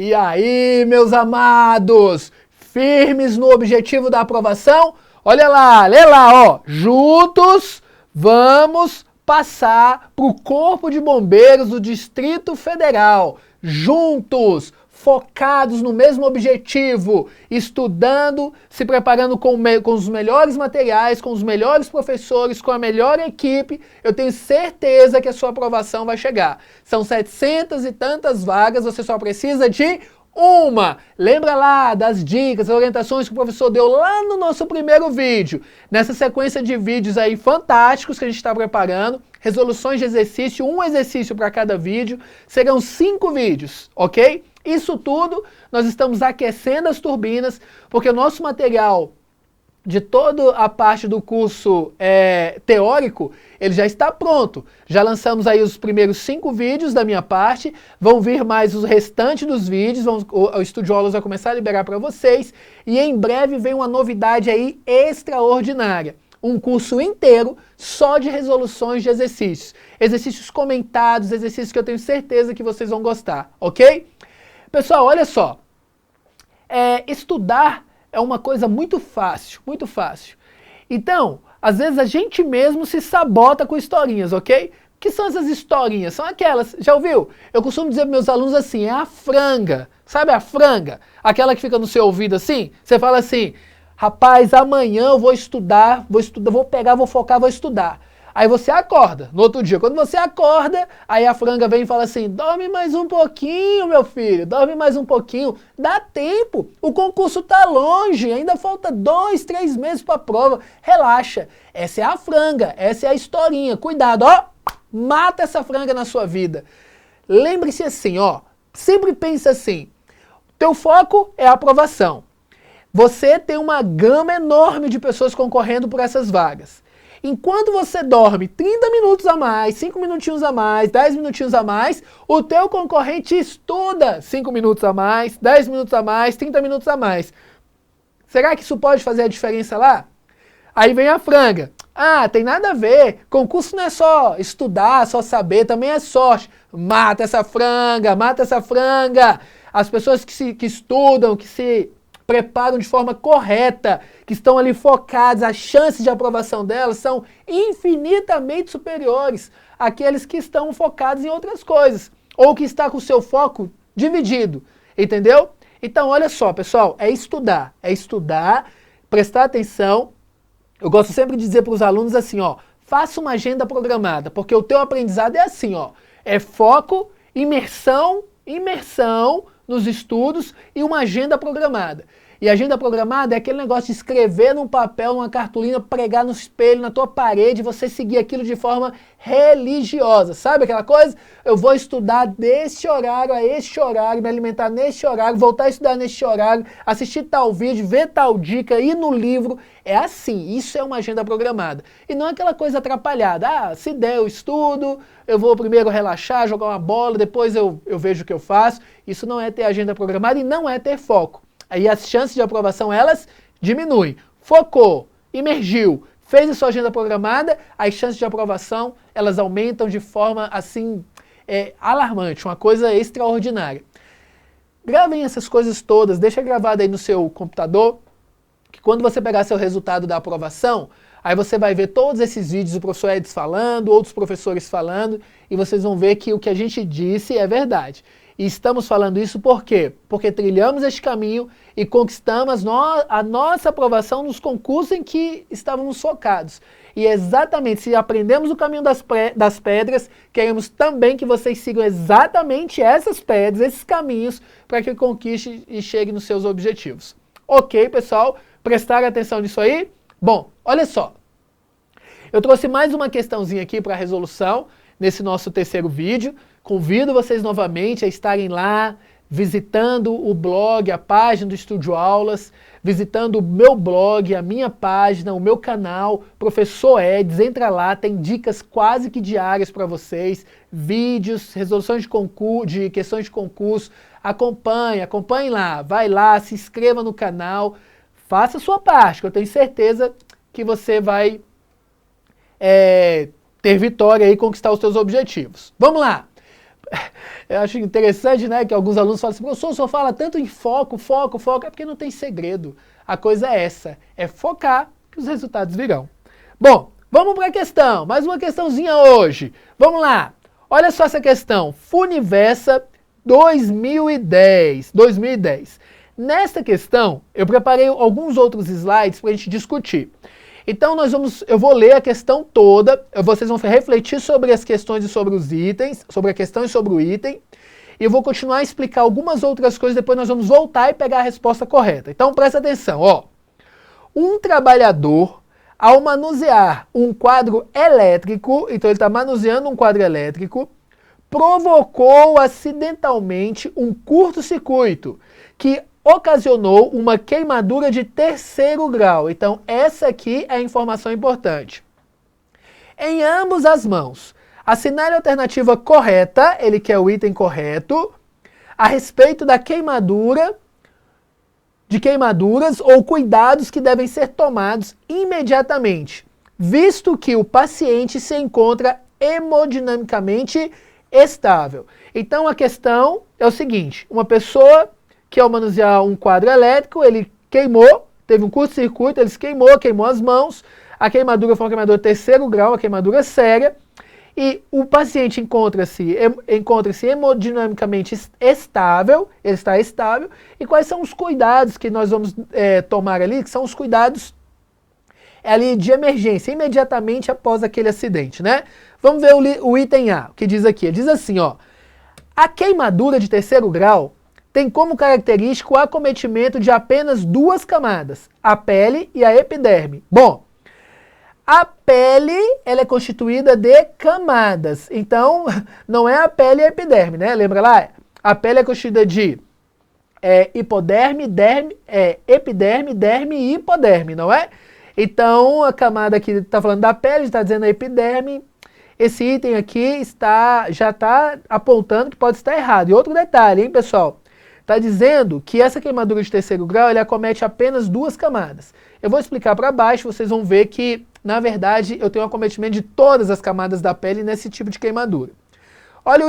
E aí, meus amados, firmes no objetivo da aprovação? Olha lá, lê lá, ó. Juntos vamos passar para o Corpo de Bombeiros do Distrito Federal. Juntos, focados no mesmo objetivo, estudando, se preparando com os melhores materiais, com os melhores professores, com a melhor equipe, eu tenho certeza que a sua aprovação vai chegar. São 700 e tantas vagas, você só precisa de uma. Lembra lá das dicas, das orientações que o professor deu lá no nosso primeiro vídeo. Nessa sequência de vídeos aí fantásticos que a gente está preparando, resoluções de exercício, um exercício para cada vídeo, serão 5 vídeos, ok? Isso tudo, nós estamos aquecendo as turbinas, porque o nosso material de toda a parte do curso teórico, ele já está pronto. Já lançamos aí os primeiros 5 vídeos da minha parte, vão vir mais os restantes dos vídeos, o Studiolas vai começar a liberar para vocês, e em breve vem uma novidade aí extraordinária. Um curso inteiro só de resoluções de exercícios. Exercícios comentados, exercícios que eu tenho certeza que vocês vão gostar, ok? Pessoal, olha só, estudar é uma coisa muito fácil, muito fácil. Então, às vezes a gente mesmo se sabota com historinhas, ok? O que são essas historinhas? São aquelas, já ouviu? Eu costumo dizer para meus alunos assim, é a franga, sabe a franga? Aquela que fica no seu ouvido assim, você fala assim, rapaz, amanhã eu vou estudar, vou pegar, vou focar, vou estudar. Aí você acorda, no outro dia, quando você acorda, aí a franga vem e fala assim, dorme mais um pouquinho, meu filho, dorme mais um pouquinho, dá tempo, o concurso tá longe, ainda falta 2, 3 meses para a prova, relaxa, essa é a franga, essa é a historinha, cuidado, ó, mata essa franga na sua vida. Lembre-se assim, ó, sempre pensa assim, teu foco é a aprovação, você tem uma gama enorme de pessoas concorrendo por essas vagas. Enquanto você dorme 30 minutos a mais, 5 minutinhos a mais, 10 minutinhos a mais, o teu concorrente estuda 5 minutos a mais, 10 minutos a mais, 30 minutos a mais. Será que isso pode fazer a diferença lá? Aí vem a franga. Ah, tem nada a ver, concurso não é só estudar, só saber, também é sorte. Mata essa franga, mata essa franga. As pessoas que estudam, que se preparam de forma correta, que estão ali focadas, as chances de aprovação delas são infinitamente superiores àqueles que estão focados em outras coisas, ou que está com o seu foco dividido, entendeu? Então, olha só, pessoal, é estudar, prestar atenção. Eu gosto sempre de dizer para os alunos assim, ó, faça uma agenda programada, porque o teu aprendizado é assim, ó, é foco, imersão nos estudos e uma agenda programada. E agenda programada é aquele negócio de escrever num papel, numa cartolina, pregar no espelho, na tua parede, você seguir aquilo de forma religiosa. Sabe aquela coisa? Eu vou estudar desse horário a este horário, me alimentar neste horário, voltar a estudar neste horário, assistir tal vídeo, ver tal dica, ir no livro. É assim, isso é uma agenda programada. E não é aquela coisa atrapalhada. Ah, se der eu estudo, eu vou primeiro relaxar, jogar uma bola, depois eu vejo o que eu faço. Isso não é ter agenda programada e não é ter foco. Aí as chances de aprovação, elas diminuem. Focou, imergiu, fez a sua agenda programada, as chances de aprovação, elas aumentam de forma, assim, alarmante, uma coisa extraordinária. Gravem essas coisas todas, deixa gravado aí no seu computador, que quando você pegar seu resultado da aprovação, aí você vai ver todos esses vídeos do professor Edson falando, outros professores falando, e vocês vão ver que o que a gente disse é verdade. E estamos falando isso por quê? Porque trilhamos este caminho e conquistamos a nossa aprovação nos concursos em que estávamos focados. E exatamente, se aprendemos o caminho das pedras, queremos também que vocês sigam exatamente essas pedras, esses caminhos, para que conquiste e chegue nos seus objetivos. Ok, pessoal? Prestaram atenção nisso aí? Bom, olha só. Eu trouxe mais uma questãozinha aqui para a resolução, nesse nosso terceiro vídeo. Convido vocês novamente a estarem lá, visitando o blog, a página do Studiolas, visitando o meu blog, a minha página, o meu canal, Professor Eds, entra lá, tem dicas quase que diárias para vocês, vídeos, resoluções de concurso, de questões de concurso, acompanhe lá, vai lá, se inscreva no canal, faça a sua parte, que eu tenho certeza que você vai ter vitória e conquistar os seus objetivos. Vamos lá! Eu acho interessante, né, que alguns alunos falam assim, professor, só fala tanto em foco, foco, foco, é porque não tem segredo. A coisa é essa, é focar que os resultados virão. Bom, vamos para a questão, mais uma questãozinha hoje. Vamos lá, olha só essa questão, Funiversa 2010. Nesta questão, eu preparei alguns outros slides para a gente discutir. Então eu vou ler a questão toda, vocês vão refletir sobre as questões e sobre os itens, sobre a questão e sobre o item, e eu vou continuar a explicar algumas outras coisas, depois nós vamos voltar e pegar a resposta correta. Então presta atenção, ó. Um trabalhador, ao manusear um quadro elétrico, então ele está manuseando um quadro elétrico, provocou acidentalmente um curto-circuito, que ocasionou uma queimadura de 3º grau. Então, essa aqui é a informação importante. Em ambas as mãos, assinale a alternativa correta, ele quer o item correto, a respeito da queimaduras ou cuidados que devem ser tomados imediatamente, visto que o paciente se encontra hemodinamicamente estável. Então, a questão é o seguinte, uma pessoa que ao manusear um quadro elétrico, ele queimou, teve um curto-circuito, ele se queimou as mãos, a queimadura foi uma queimadura de 3º grau, uma queimadura séria, e o paciente encontra-se hemodinamicamente estável, ele está estável, e quais são os cuidados que nós vamos tomar ali, que são os cuidados ali de emergência, imediatamente após aquele acidente, né? Vamos ver o item A, o que diz aqui, ele diz assim, ó, a queimadura de 3º grau tem como característico o acometimento de apenas 2 camadas, a pele e a epiderme. Bom, a pele ela é constituída de camadas, então não é a pele e a epiderme, né? Lembra lá? A pele é constituída de hipoderme, epiderme, derme e hipoderme, não é? Então a camada que está falando da pele, está dizendo a epiderme, esse item aqui já está apontando que pode estar errado. E outro detalhe, hein, pessoal? Está dizendo que essa queimadura de 3º grau ele acomete apenas 2 camadas. Eu vou explicar para baixo, vocês vão ver que, na verdade, eu tenho um acometimento de todas as camadas da pele nesse tipo de queimadura. Olha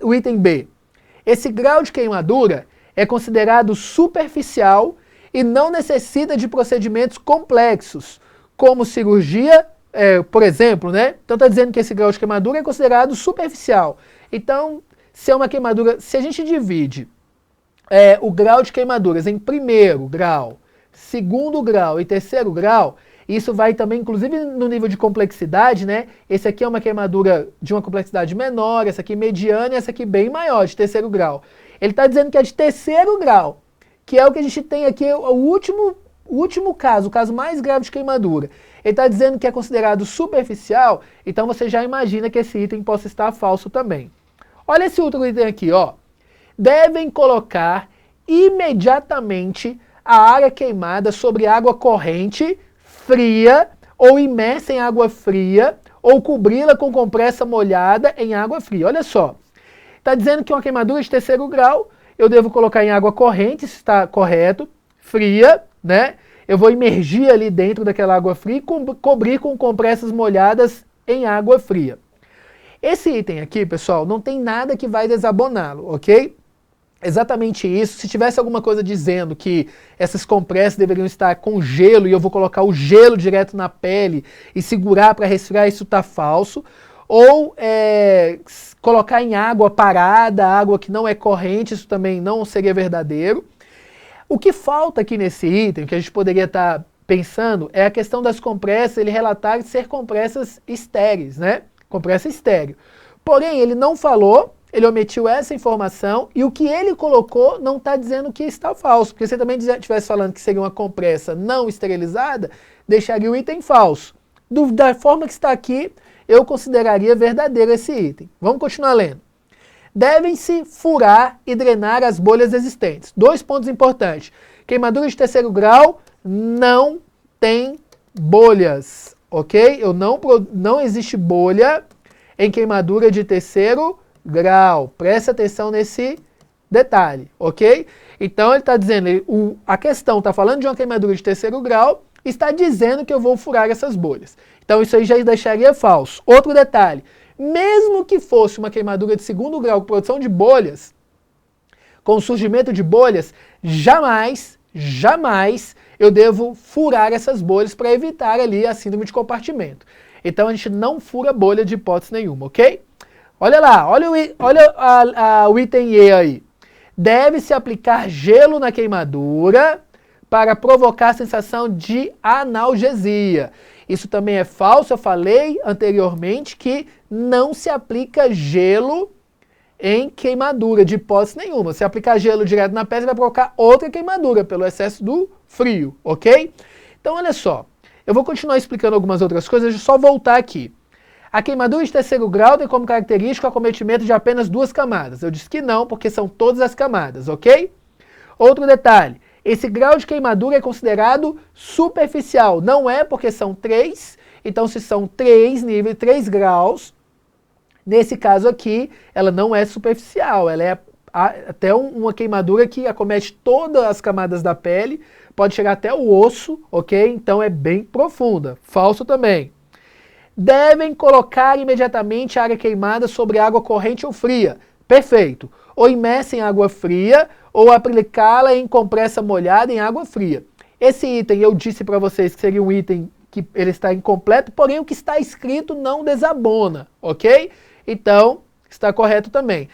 o item B. Esse grau de queimadura é considerado superficial e não necessita de procedimentos complexos, como cirurgia, por exemplo, né? Então está dizendo que esse grau de queimadura é considerado superficial. Então, se é uma queimadura, se a gente divide o grau de queimaduras em 1º grau, 2º grau e 3º grau, isso vai também, inclusive no nível de complexidade, né? Esse aqui é uma queimadura de uma complexidade menor, essa aqui mediana e essa aqui bem maior, de 3º grau. Ele está dizendo que é de 3º grau, que é o que a gente tem aqui, o último caso, o caso mais grave de queimadura. Ele está dizendo que é considerado superficial, então você já imagina que esse item possa estar falso também. Olha esse outro item aqui, ó. Devem colocar imediatamente a área queimada sobre água corrente, fria ou imersa em água fria, ou cobri-la com compressa molhada em água fria. Olha só, está dizendo que uma queimadura de 3º grau, eu devo colocar em água corrente, se está correto, fria, né? Eu vou imergir ali dentro daquela água fria e cobrir com compressas molhadas em água fria. Esse item aqui, pessoal, não tem nada que vai desaboná-lo, ok? Exatamente isso. Se tivesse alguma coisa dizendo que essas compressas deveriam estar com gelo e eu vou colocar o gelo direto na pele e segurar para resfriar, isso está falso. Ou colocar em água parada, água que não é corrente, isso também não seria verdadeiro. O que falta aqui nesse item, que a gente poderia estar pensando, é a questão das compressas, ele relatar ser compressas estéreis, né? Compressa estéreo. Porém, ele não falou, ele omitiu essa informação e o que ele colocou não está dizendo que está falso. Porque se ele também estivesse falando que seria uma compressa não esterilizada, deixaria o item falso. Da forma que está aqui, eu consideraria verdadeiro esse item. Vamos continuar lendo. Devem-se furar e drenar as bolhas existentes. 2 pontos importantes. Queimadura de 3º grau não tem bolhas, ok? Não existe bolha em queimadura de 3º grau. Preste atenção nesse detalhe, ok? Então ele está dizendo, a questão está falando de uma queimadura de 3º grau, está dizendo que eu vou furar essas bolhas. Então isso aí já deixaria falso. Outro detalhe, Mesmo que fosse uma queimadura de segundo grau com produção de bolhas, com o surgimento de bolhas, jamais eu devo furar essas bolhas para evitar ali a síndrome de compartimento. Então a gente não fura bolha de hipótese nenhuma, ok? Olha lá, olha o item E aí. Deve-se aplicar gelo na queimadura para provocar a sensação de analgesia. Isso também é falso, eu falei anteriormente que não se aplica gelo em queimadura, de hipótese nenhuma. Se aplicar gelo direto na pele, vai provocar outra queimadura, pelo excesso do frio, ok? Então, olha só, eu vou continuar explicando algumas outras coisas, deixa eu só voltar aqui. A queimadura de terceiro grau tem como característica o acometimento de apenas 2 camadas. Eu disse que não, porque são todas as camadas, ok? Outro detalhe, esse grau de queimadura é considerado superficial. Não é porque são 3, então se são 3 níveis, 3 graus, nesse caso aqui, ela não é superficial, ela é até uma queimadura que acomete todas as camadas da pele, pode chegar até o osso, ok? Então é bem profunda. Falso também. Devem colocar imediatamente a área queimada sobre água corrente ou fria. Perfeito. Ou imersa em água fria, ou aplicá-la em compressa molhada em água fria. Esse item eu disse para vocês que seria um item que ele está incompleto, porém o que está escrito não desabona, ok? Então, está correto também.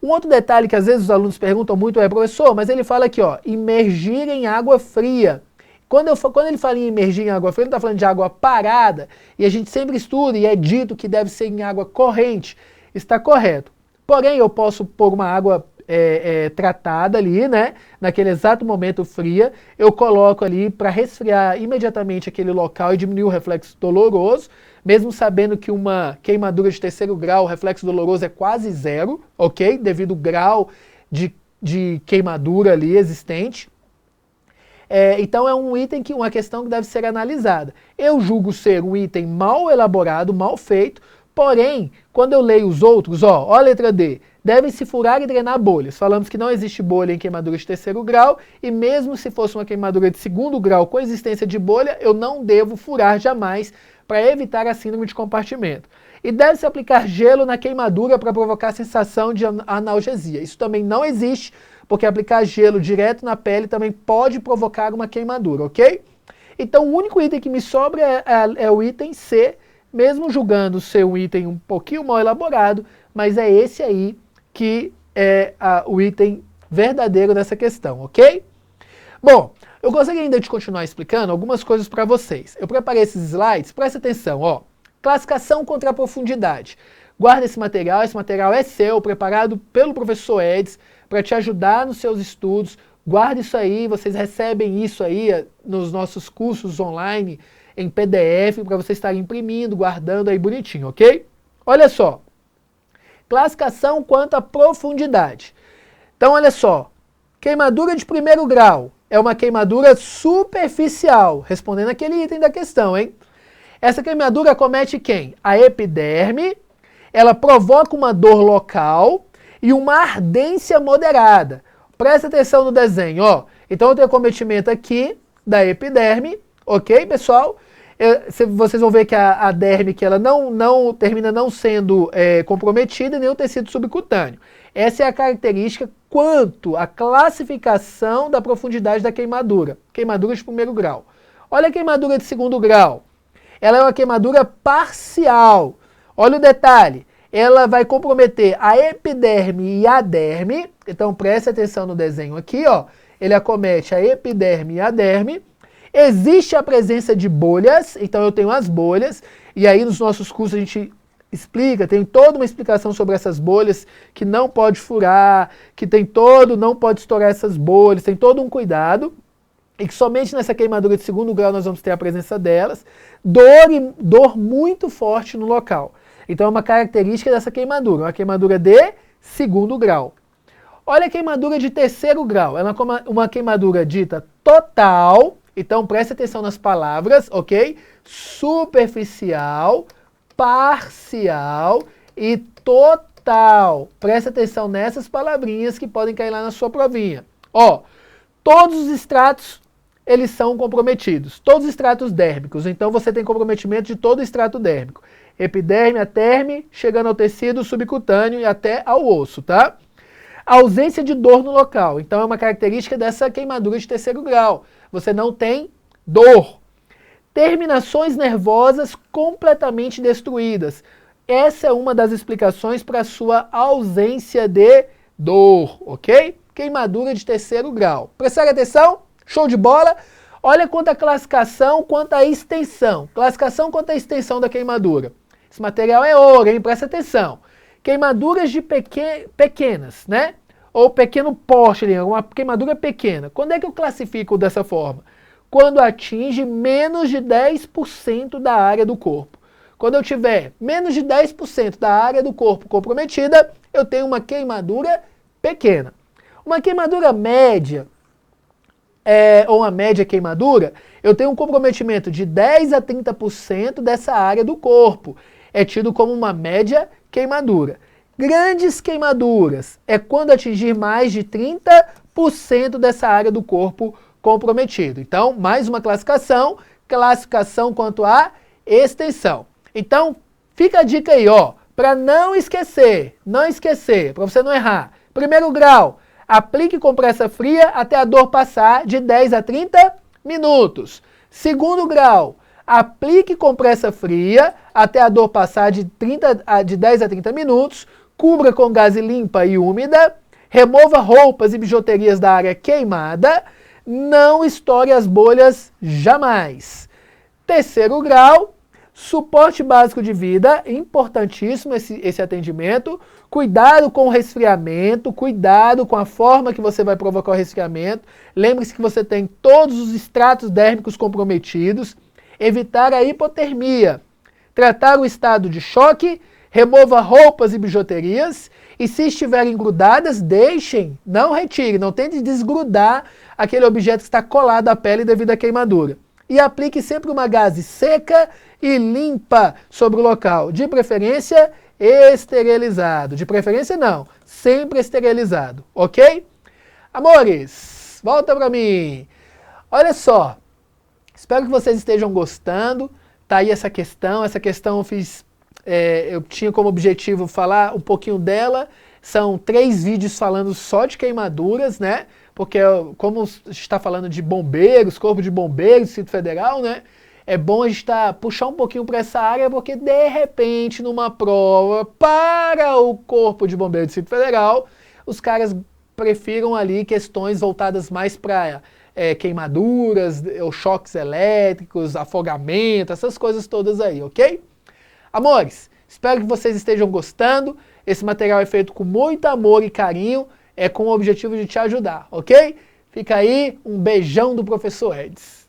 Um outro detalhe que às vezes os alunos perguntam muito é, professor, mas ele fala aqui, ó, imergir em água fria. Quando ele fala em imergir em água fria, ele está falando de água parada, e a gente sempre estuda e é dito que deve ser em água corrente. Está correto. Porém, eu posso pôr uma água tratada ali, né, naquele exato momento fria, eu coloco ali para resfriar imediatamente aquele local e diminuir o reflexo doloroso, mesmo sabendo que uma queimadura de terceiro grau, o reflexo doloroso é quase zero, ok? Devido ao grau de queimadura ali existente. Então é um item uma questão que deve ser analisada. Eu julgo ser um item mal elaborado, mal feito, porém, quando eu leio os outros, ó a letra D, devem-se furar e drenar bolhas. Falamos que não existe bolha em queimadura de terceiro grau, e mesmo se fosse uma queimadura de segundo grau com existência de bolha, eu não devo furar jamais para evitar a síndrome de compartimento. E deve-se aplicar gelo na queimadura para provocar a sensação de analgesia. Isso também não existe, porque aplicar gelo direto na pele também pode provocar uma queimadura, ok? Então o único item que me sobra é o item C, mesmo julgando ser um item um pouquinho mal elaborado, mas é esse aí que é o item verdadeiro dessa questão, ok? Bom, eu gostaria ainda de continuar explicando algumas coisas para vocês. Eu preparei esses slides, presta atenção, ó. Classificação contra a profundidade. Guarda esse material é seu, preparado pelo professor Eds, para te ajudar nos seus estudos. Guarda isso aí, vocês recebem isso aí nos nossos cursos online, em PDF, para vocês estarem imprimindo, guardando aí bonitinho, ok? Olha só. Classificação quanto à profundidade. Então, olha só. Queimadura de primeiro grau é uma queimadura superficial, respondendo aquele item da questão, hein? Essa queimadura acomete quem? A epiderme, ela provoca uma dor local e uma ardência moderada. Presta atenção no desenho, ó. Então eu tenho acometimento aqui da epiderme, ok, pessoal? Vocês vão ver que a derme que ela termina não sendo comprometida, nem o tecido subcutâneo. Essa é a característica quanto à classificação da profundidade da queimadura. Queimadura de primeiro grau. Olha a queimadura de segundo grau. Ela é uma queimadura parcial. Olha o detalhe. Ela vai comprometer a epiderme e a derme. Então preste atenção no desenho aqui, ó. Ele acomete a epiderme e a derme. Existe a presença de bolhas, então eu tenho as bolhas, e aí nos nossos cursos a gente explica, tem toda uma explicação sobre essas bolhas, que não pode furar, que não pode estourar essas bolhas, tem todo um cuidado, e que somente nessa queimadura de segundo grau nós vamos ter a presença delas, dor muito forte no local. Então é uma característica dessa queimadura, uma queimadura de segundo grau. Olha a queimadura de terceiro grau, ela é uma queimadura dita total. Então preste atenção nas palavras, ok? Superficial, parcial e total. Preste atenção nessas palavrinhas que podem cair lá na sua provinha. Ó, todos os estratos, eles são comprometidos. Todos os estratos dérmicos. Então você tem comprometimento de todo o estrato dérmico. Epiderme, a derme, chegando ao tecido subcutâneo e até ao osso, tá? Ausência de dor no local. Então é uma característica dessa queimadura de terceiro grau. Você não tem dor. Terminações nervosas completamente destruídas. Essa é uma das explicações para a sua ausência de dor, ok? Queimadura de terceiro grau. Prestar atenção? Show de bola? Olha quanto a classificação, quanto a extensão. Classificação quanto a extensão da queimadura. Esse material é ouro, hein? Presta atenção. Queimaduras de pequenas, né? Ou pequeno porte, uma queimadura pequena. Quando é que eu classifico dessa forma? Quando atinge menos de 10% da área do corpo. Quando eu tiver menos de 10% da área do corpo comprometida, eu tenho uma queimadura pequena. Uma queimadura média, ou uma média queimadura, eu tenho um comprometimento de 10 a 30% dessa área do corpo. É tido como uma média queimadura. Grandes queimaduras é quando atingir mais de 30% dessa área do corpo comprometido. Então, mais uma classificação quanto à extensão. Então, fica a dica aí, ó, para não esquecer, para você não errar. Primeiro grau, aplique compressa fria até a dor passar de 10 a 30 minutos. Segundo grau, aplique compressa fria até a dor passar de 10 a 30 minutos, cubra com gaze limpa e úmida, remova roupas e bijuterias da área queimada, não estoure as bolhas jamais. Terceiro grau, suporte básico de vida, importantíssimo esse atendimento, cuidado com o resfriamento, cuidado com a forma que você vai provocar o resfriamento, lembre-se que você tem todos os estratos dérmicos comprometidos, evitar a hipotermia, tratar o estado de choque, remova roupas e bijuterias, e se estiverem grudadas, deixem, não retire, não tente desgrudar aquele objeto que está colado à pele devido à queimadura. E aplique sempre uma gaze seca e limpa sobre o local, de preferência esterilizado. De preferência não, sempre esterilizado, ok? Amores, volta para mim. Olha só, espero que vocês estejam gostando. Tá aí essa questão eu tinha como objetivo falar um pouquinho dela. São 3 vídeos falando só de queimaduras, né? Porque como a gente está falando de bombeiros, corpo de bombeiros, Distrito Federal, né? É bom a gente puxar um pouquinho para essa área, porque de repente numa prova para o corpo de bombeiros do Distrito Federal, os caras prefiram ali questões voltadas mais para queimaduras, ou choques elétricos, afogamento, essas coisas todas aí, ok? Amores, espero que vocês estejam gostando. Esse material é feito com muito amor e carinho, com o objetivo de te ajudar, ok? Fica aí, um beijão do professor Edson.